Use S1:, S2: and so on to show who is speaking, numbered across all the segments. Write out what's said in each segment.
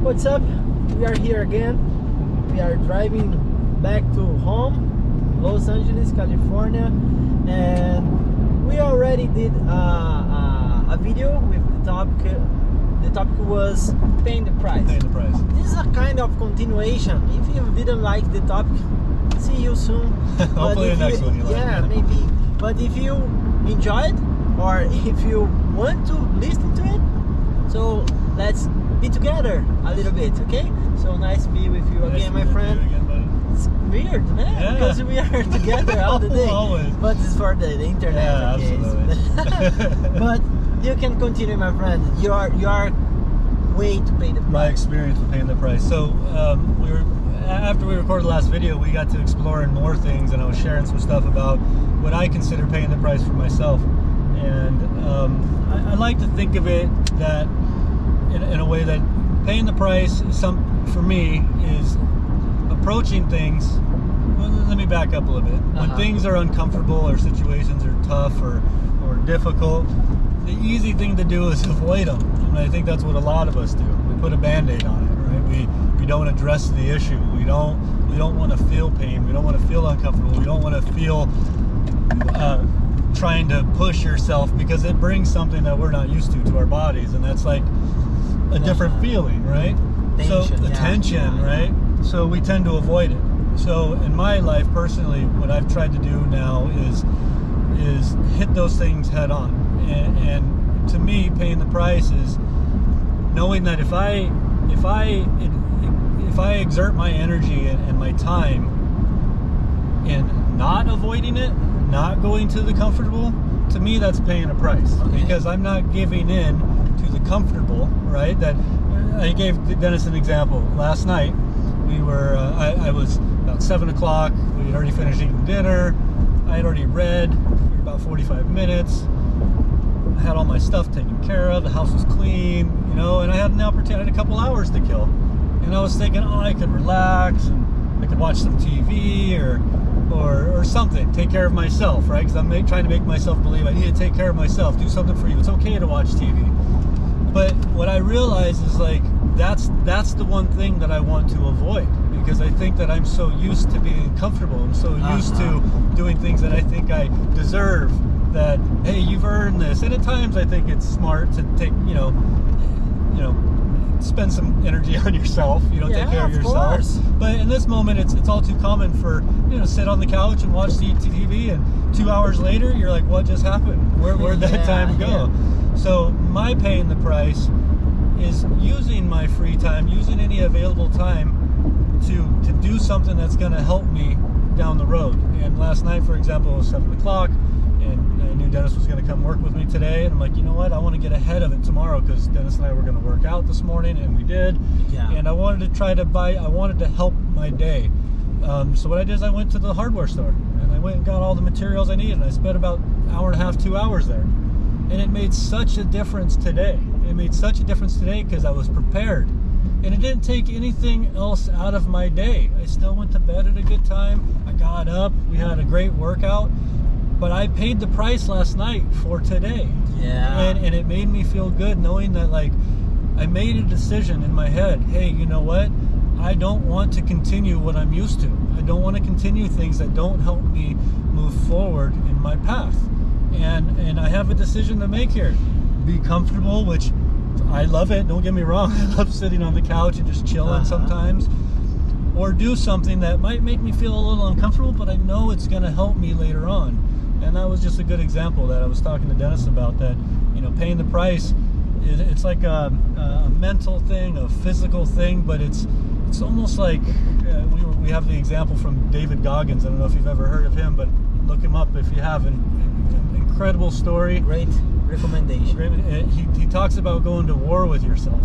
S1: What's up? We are here again. We are driving back to home, Los Angeles, California, and we already did a video with the topic. The topic was paying the price.
S2: Paying the price.
S1: This is a kind of continuation. If you didn't like the topic, see you soon.
S2: Hopefully the next one you like.
S1: Yeah, maybe. But if you enjoyed, or if you want to listen to it, so let's be together a little bit, okay? So nice to be with you again, my friend. It's weird, man,
S2: Yeah.
S1: because we are together all the day.
S2: Always.
S1: But it's for the internet,
S2: Yeah,
S1: okay?
S2: absolutely.
S1: But you can continue, my friend. Your way to pay the price.
S2: My experience with paying the price. So after we recorded the last video, we got to exploring more things, and I was sharing some stuff about what I consider paying the price for myself. And I like to think of it that in a way that paying the price for me is approaching things. Well, let me back up a little bit. When things are uncomfortable or situations are tough or difficult, the easy thing to do is avoid them. And I think that's what a lot of us do. We put a band-aid on it, right? We don't address the issue. We don't want to feel pain. We don't want to feel uncomfortable. We don't want to feel trying to push yourself, because it brings something that we're not used to our bodies, and that's like a different feeling, right?
S1: Tension,
S2: so the tension, right? So we tend to avoid it. So in my life personally, what I've tried to do now is hit those things head on. And to me, paying the price is knowing that if I exert my energy and my time in not avoiding it, not going to the comfortable, to me that's paying a price.
S1: Okay.
S2: Because I'm not giving in to the comfortable, right? That I gave Dennis an example. Last night we were I was about 7 o'clock. We had already finished eating dinner. I had already read for about 45 minutes. I had all my stuff taken care of. The house was clean, you know, and I had an opportunity. I had a couple hours to kill, and I was thinking, oh, I could relax and I could watch some TV or something, take care of myself, right? Because I'm trying to make myself believe I need to take care of myself, do something for you. It's okay to watch TV. But what I realize is, like, that's the one thing that I want to avoid, because I think that I'm so used to being comfortable. I'm so used to doing things that I think I deserve, that, hey, you've earned this. And at times I think it's smart to take, spend some energy on yourself, take care of yourself.
S1: Course.
S2: But in this moment, it's all too common for, sit on the couch and watch TV, and 2 hours later, you're like, what just happened? Where'd that time go?
S1: Yeah.
S2: So my paying the price is using my free time, using any available time to do something that's going to help me down the road. And last night, for example, it was 7 o'clock, and I knew Dennis was going to come work with me today, and I'm like, you know what, I want to get ahead of it tomorrow, because Dennis and I were going to work out this morning, and we did.
S1: Yeah.
S2: And I wanted to help my day. So what I did is I went to the hardware store, and I went and got all the materials I needed, and I spent about an hour and a half, 2 hours there. And it made such a difference today. It made such a difference today because I was prepared. And it didn't take anything else out of my day. I still went to bed at a good time. I got up. We had a great workout. But I paid the price last night for today.
S1: Yeah.
S2: And it made me feel good knowing that, like, I made a decision in my head. Hey, you know what? I don't want to continue what I'm used to. I don't want to continue things that don't help me move forward in my path. And I have a decision to make here. Be comfortable, which I love it. Don't get me wrong. I love sitting on the couch and just chilling sometimes. Or do something that might make me feel a little uncomfortable, but I know it's going to help me later on. And that was just a good example that I was talking to Dennis about, that, paying the price, it's like a mental thing, a physical thing, but it's almost like, we have the example from David Goggins. I don't know if you've ever heard of him, but look him up if you haven't. Incredible story.
S1: Great recommendation.
S2: He talks about going to war with yourself,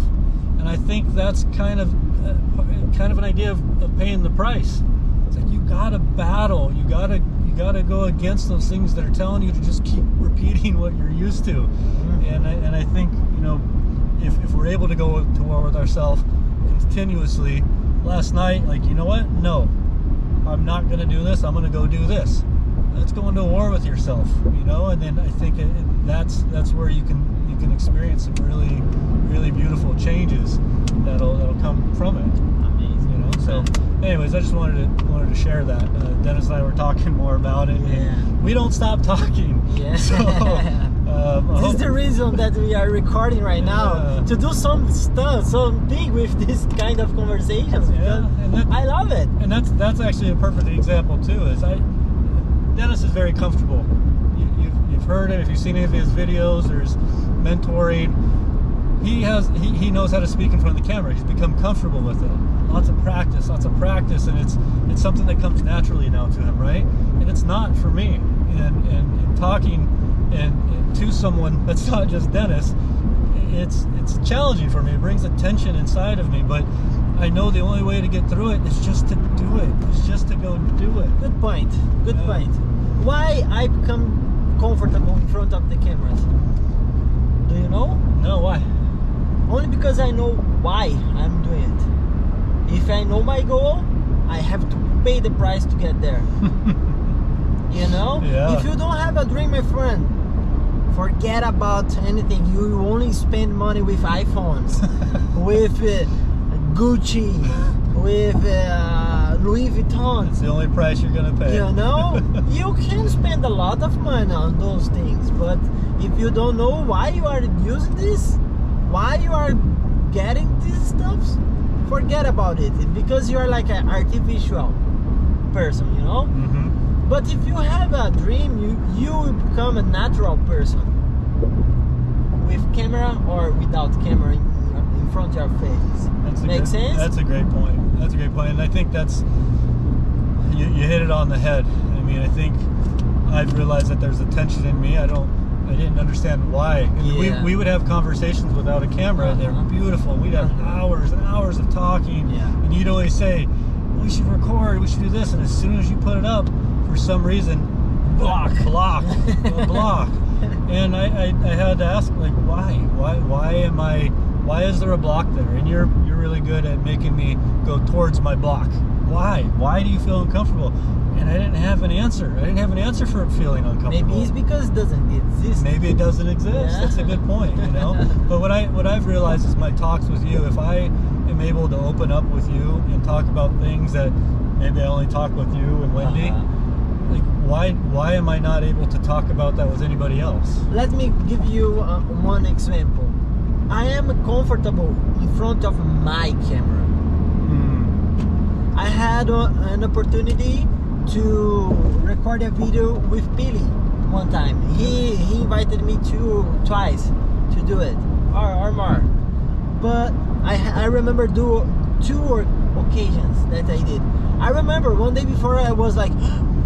S2: and I think that's kind of an idea of paying the price. It's like, you gotta battle. You gotta go against those things that are telling you to just keep repeating what you're used to. And I think, if we're able to go to war with ourselves continuously. Last night, like, you know what? No, I'm not gonna do this. I'm gonna go do this. Let's go into war with yourself, and then I think that's where you can can experience some really, really beautiful changes that'll come from it.
S1: Amazing.
S2: You know. So, anyways, I just wanted to share that. Dennis and I were talking more about it.
S1: Yeah.
S2: And we don't stop talking.
S1: Yeah.
S2: So.
S1: This is the reason that we are recording right now, to do some stuff, something with this kind of conversations.
S2: Yeah, and
S1: I love it.
S2: And that's actually a perfect example too. Dennis is very comfortable. You've heard it. If you've seen any of his videos, there's mentoring. He knows how to speak in front of the camera. He's become comfortable with it. Lots of practice, and it's something that comes naturally now to him, right? And it's not for me. And talking and to someone that's not just Dennis, it's challenging for me. It brings a tension inside of me, but I know the only way to get through it is just to do it. It's just to go do it.
S1: Good point. Good point. Why I become comfortable in front of the cameras? Do you know?
S2: No, why?
S1: Only because I know why I'm doing it. If I know my goal, I have to pay the price to get there. You know?
S2: Yeah.
S1: If you don't have a dream, my friend, forget about anything. You only spend money with iPhones, with Gucci, with Louis Vuitton.
S2: It's the only price you're gonna pay.
S1: You know? You can spend a lot of money on those things, but if you don't know why you are using this, why you are getting these stuffs, forget about it, because you are like an artificial person, you know. But if you have a dream, you will become a natural person, with camera or without camera in front of your face. Make sense?
S2: That's a great point. And I think that's you hit it on the head. I mean, I think I've realized that there's a tension in me. I didn't understand why.
S1: Yeah.
S2: We would have conversations without a camera, and they're beautiful. We'd have hours and hours of talking, and you'd always say, we should record, we should do this, and as soon as you put it up, for some reason, block. And I had to ask, like, why is there a block there? And you're really good at making me go towards my block. Why do you feel uncomfortable? And I didn't have an answer. For feeling uncomfortable.
S1: Maybe it's because it doesn't exist.
S2: Maybe it doesn't exist.
S1: Yeah.
S2: That's a good point, you know. But what I've realized is my talks with you, if I am able to open up with you and talk about things that maybe I only talk with you and Wendy, like why am I not able to talk about that with anybody else?
S1: Let me give you one example. I am comfortable in front of my camera. I had an opportunity to record a video with Billy one time. He invited me twice to do it, or more. But I remember two occasions that I did. I remember one day before I was like,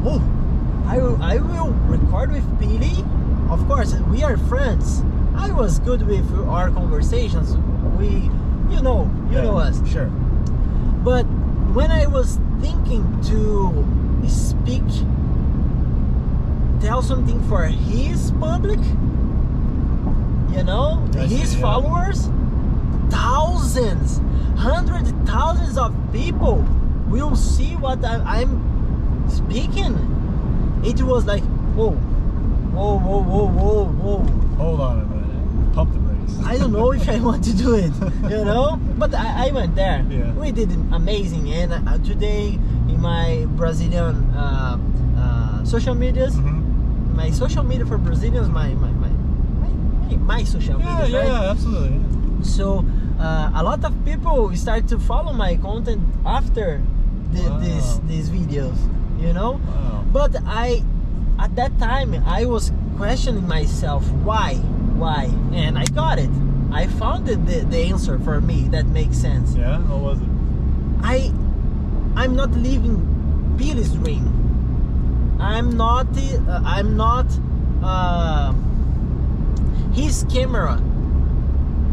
S1: oh, I will record with Billy. Of course, we are friends. I was good with our conversations. You know us.
S2: Sure.
S1: But when I was thinking to speak, tell something for his public, his followers, thousands, hundreds of thousands of people will see what I'm speaking. It was like, whoa.
S2: Hold on a minute. Pump the brakes.
S1: I don't know if I want to do it, but I went there.
S2: Yeah.
S1: We did amazing, and today in my Brazilian social medias, my social media for Brazilians, my social media, right?
S2: Yeah, absolutely.
S1: So a lot of people start to follow my content after these videos,
S2: Wow.
S1: But at that time I was questioning myself, why, and I got it. I found the answer for me that makes sense.
S2: Yeah, what was it?
S1: I'm not living Billy's dream. I'm not his camera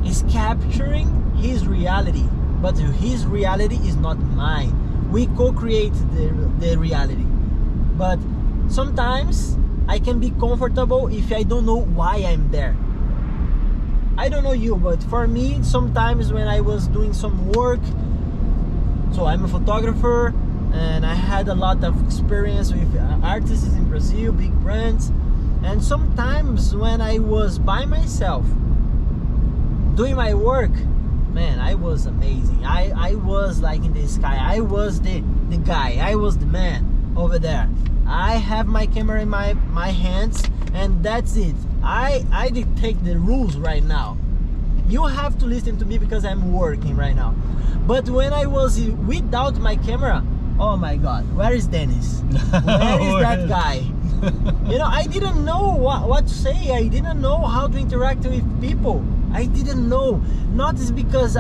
S1: is capturing his reality, but his reality is not mine. We co-create the reality. But sometimes I can be comfortable if I don't know why I'm there. I don't know you, but for me, sometimes when I was doing some work, so I'm a photographer and I had a lot of experience with artists in Brazil, big brands, and sometimes when I was by myself doing my work, man, I was amazing. I was like in the sky. I was the guy. I was the man over there. I have my camera in my hands, and that's it. I dictate the rules right now. You have to listen to me because I'm working right now. But when I was without my camera, oh my God, where is Dennis? Where is that guy? You know, I didn't know what to say. I didn't know how to interact with people. I didn't know. Not is because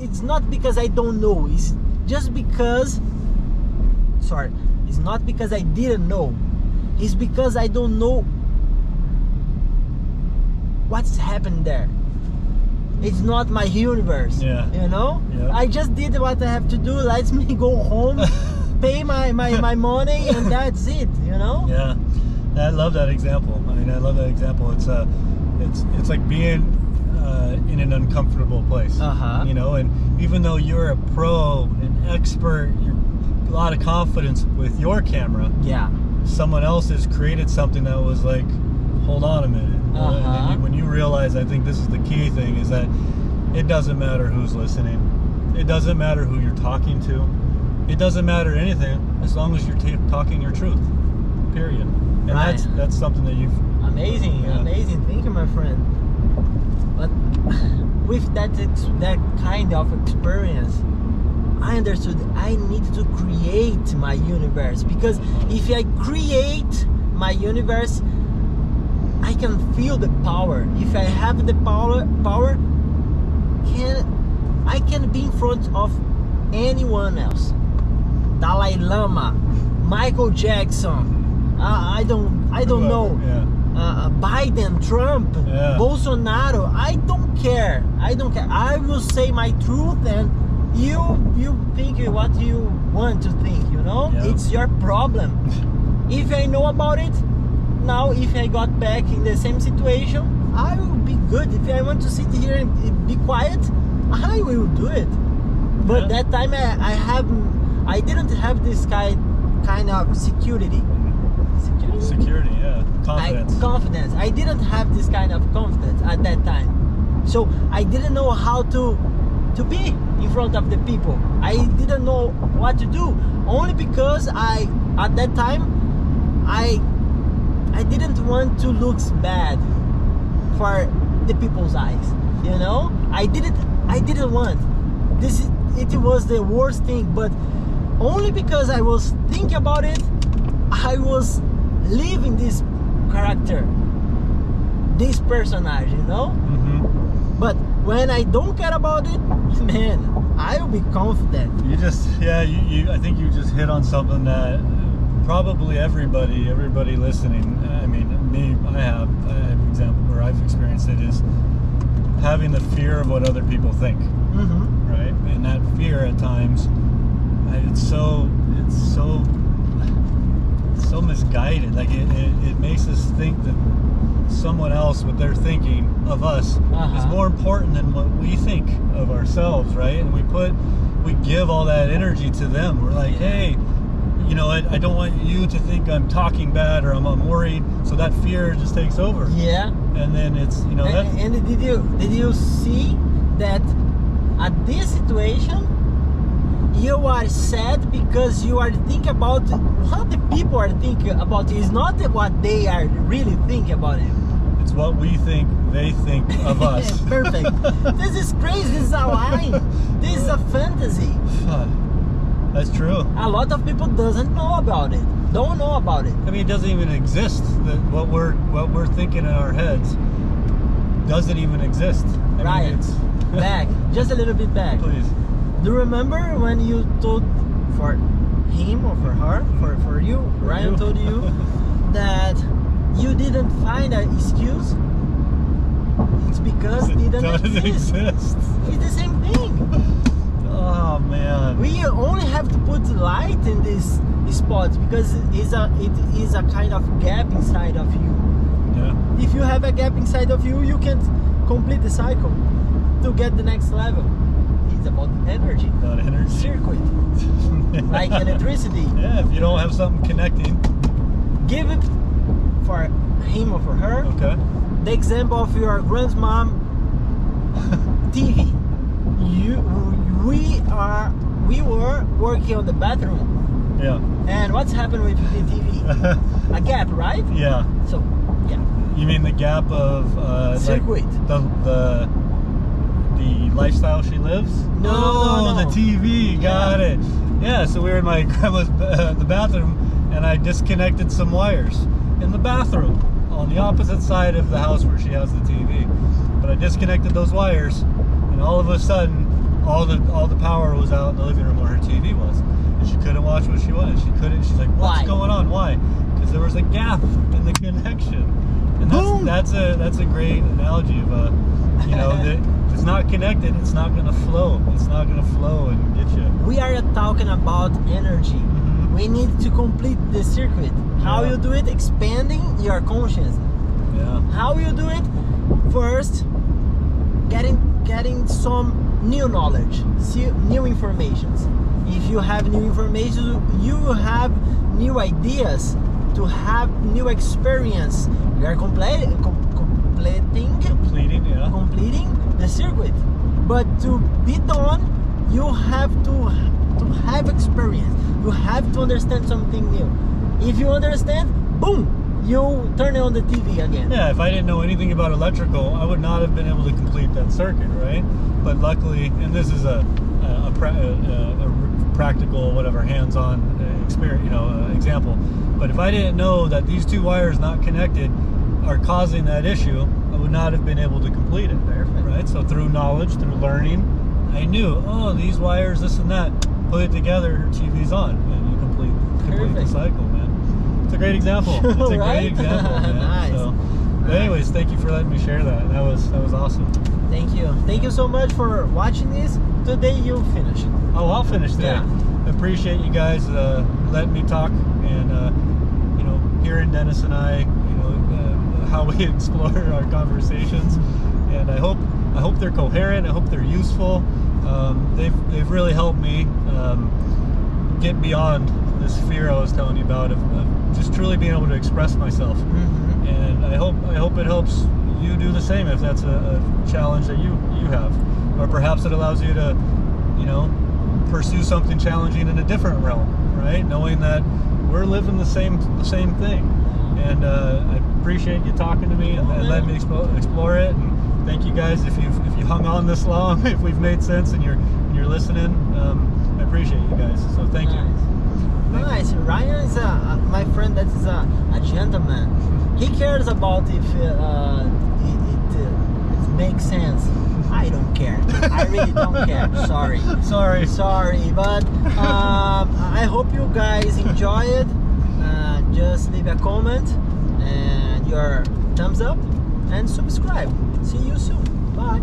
S1: it's not because I don't know. It's just because, sorry, it's not because I didn't know. It's because I don't know what's happened there. It's not my universe.
S2: Yeah.
S1: You know?
S2: Yeah.
S1: I just did what I have to do. Let me go home, pay my money, and that's it, you know?
S2: Yeah. I love that example. I mean, I love that example. It's like being in an uncomfortable place.
S1: Uh-huh.
S2: You know, and even though you're a pro, an expert, you're a lot of confidence with your camera,
S1: Yeah.
S2: someone else has created something that was like, hold on a minute. And then when you realize, I think this is the key thing, is that it doesn't matter who's listening. It doesn't matter who you're talking to. It doesn't matter anything as long as you're talking your truth. Period. And
S1: Right.
S2: that's something that you've...
S1: Amazing,
S2: Yeah.
S1: amazing. Thank you, my friend. But with that kind of experience, I understood I need to create my universe, because if I create my universe, I can feel the power. If I have the power, I can be in front of anyone else. Dalai Lama, Michael Jackson, I don't know.
S2: Yeah.
S1: Biden, Trump,
S2: Yeah.
S1: Bolsonaro. I don't care. I will say my truth, and you think what you want to think. You know,
S2: Yeah.
S1: it's your problem. If I know about it, now if I got back in the same situation, I will be good. If I want to sit here and be quiet, I will do it. But
S2: Yeah.
S1: that time I didn't have this kind of security.
S2: Security, yeah. Confidence.
S1: Confidence. I didn't have this kind of confidence at that time. So I didn't know how to be in front of the people. I didn't know what to do. Only because at that time I didn't want to look bad for the people's eyes. You know? I didn't want. It was the worst thing, but only because I was thinking about it, I was living this character, this personage, you know?
S2: Mm-hmm.
S1: But when I don't care about it, man, I will be confident.
S2: You just, yeah, I think you just hit on something that probably everybody listening, I mean, me, I have an example where I've experienced it, is having the fear of what other people think,
S1: Mm-hmm.
S2: right? And that fear at times, it's so misguided. Like it makes us think that someone else, what they're thinking of us, is more important than what we think of ourselves, right? And we give all that energy to them. We're like, hey, you know, I don't want you to think I'm talking bad or I'm worried. So that fear just takes over.
S1: Yeah.
S2: And then it's, you know,
S1: And did you see that at this situation you are sad because you are thinking about what the people are thinking about you? Is not what they are really thinking about you.
S2: it's what we think they think of us.
S1: Perfect. This is crazy. This is a lie. This is a fantasy.
S2: That's true.
S1: A lot of people don't know about it.
S2: I mean, it doesn't even exist. What we're thinking in our heads doesn't even exist. I
S1: Right.
S2: mean, it's
S1: Back. Just a little bit back.
S2: please.
S1: Do you remember when you told for him or for her, for you, Ryan told you that you didn't find an excuse? It's because it didn't
S2: doesn't
S1: exist. It's the same thing.
S2: Oh man.
S1: We only have to put light in this spot because it is a kind of gap inside of you.
S2: Yeah.
S1: If you have a gap inside of you, you can complete the cycle to get the next level. It's about energy.
S2: About energy.
S1: Circuit. Like electricity.
S2: Yeah. If you don't have something connecting.
S1: Give it for him or for her.
S2: Okay.
S1: The example of your grandmom TV. We were working on the bathroom,
S2: Yeah.
S1: and what's happened with the TV? A gap, right?
S2: Yeah.
S1: So, yeah,
S2: You mean the gap of
S1: circuit.
S2: like the lifestyle she lives?
S1: No.
S2: The TV. Got it. Yeah. So we were in my grandma's the bathroom, and I disconnected some wires in the bathroom on the opposite side of the house where she has the TV. But I disconnected those wires, and all of a sudden, all the power was out in the living room where her TV was, and she couldn't watch what she wanted. She couldn't. She's like, "What's
S1: Why?
S2: going on? Why?" Because there was a gap in the connection. And
S1: Boom!
S2: that's a great analogy of that if it's not connected, it's not gonna flow. It's not gonna flow and get you.
S1: We are talking about energy.
S2: Mhm.
S1: We need to complete the circuit. How
S2: Yeah.
S1: you do it? Expanding your consciousness.
S2: Yeah.
S1: How you do it? First, getting some new knowledge, new informations. If you have new information, you will have new ideas to have new experience. You are completing
S2: Completing.
S1: the circuit. But to be done, you have to have experience. You have to understand something new. If you understand, boom, you turn on the TV again.
S2: Yeah. If I didn't know anything about electrical, I would not have been able to complete that circuit, right? But luckily, and this is a practical, whatever, hands-on experience, example. But if I didn't know that these two wires not connected are causing that issue, I would not have been able to complete it.
S1: Perfect.
S2: Right? So through knowledge, through learning, I knew, these wires, this and that, put it together, her TV's on, and you complete the
S1: Perfect.
S2: cycle, man. It's a great example. It's a
S1: Right?
S2: great example, man.
S1: Nice.
S2: So, but anyways, thank you for letting me share that. That was awesome.
S1: Thank you. Thank you so much for watching this. Today you finish.
S2: Oh, I'll finish today.
S1: Yeah.
S2: Appreciate you guys letting me talk, and hearing Dennis and I, how we explore our conversations, and I hope they're coherent. I hope they're useful. They've really helped me get beyond this fear I was telling you about of just truly being able to express myself.
S1: Mm-hmm.
S2: And I hope it helps you do the same if that's a challenge that you have, or perhaps it allows you to pursue something challenging in a different realm, right? Knowing that we're living the same thing. And I appreciate you talking to me and letting me explore it. And thank you guys if you hung on this long, if we've made sense and you're listening. I appreciate you guys. So thank you.
S1: Nice. Ryan is my friend. That is a gentleman. He cares about if it makes sense. I don't care. I really don't care. Sorry. But I hope you guys enjoy it. Just leave a comment and your thumbs up and subscribe. See you soon. Bye.